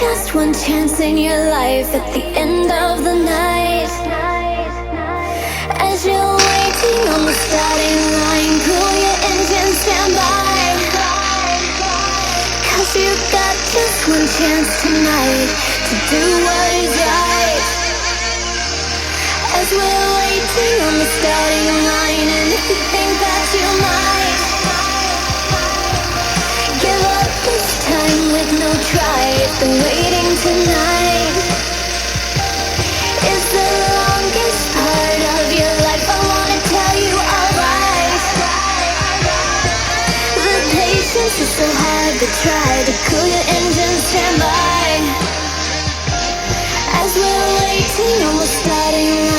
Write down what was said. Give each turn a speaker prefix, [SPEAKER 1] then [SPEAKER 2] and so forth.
[SPEAKER 1] just one chance in your life at the end of the night. As you're waiting on the starting line, cool your engine, stand by. Cause you got just one chance tonight to do what is right. As we're waiting on the starting line, and if you think that you might give up this time with no try, if the waiting tonight is the longest part of your life, I wanna tell you alright. The patience is so hard to try, to cool your engine, stand by. As we're waiting on the starting line.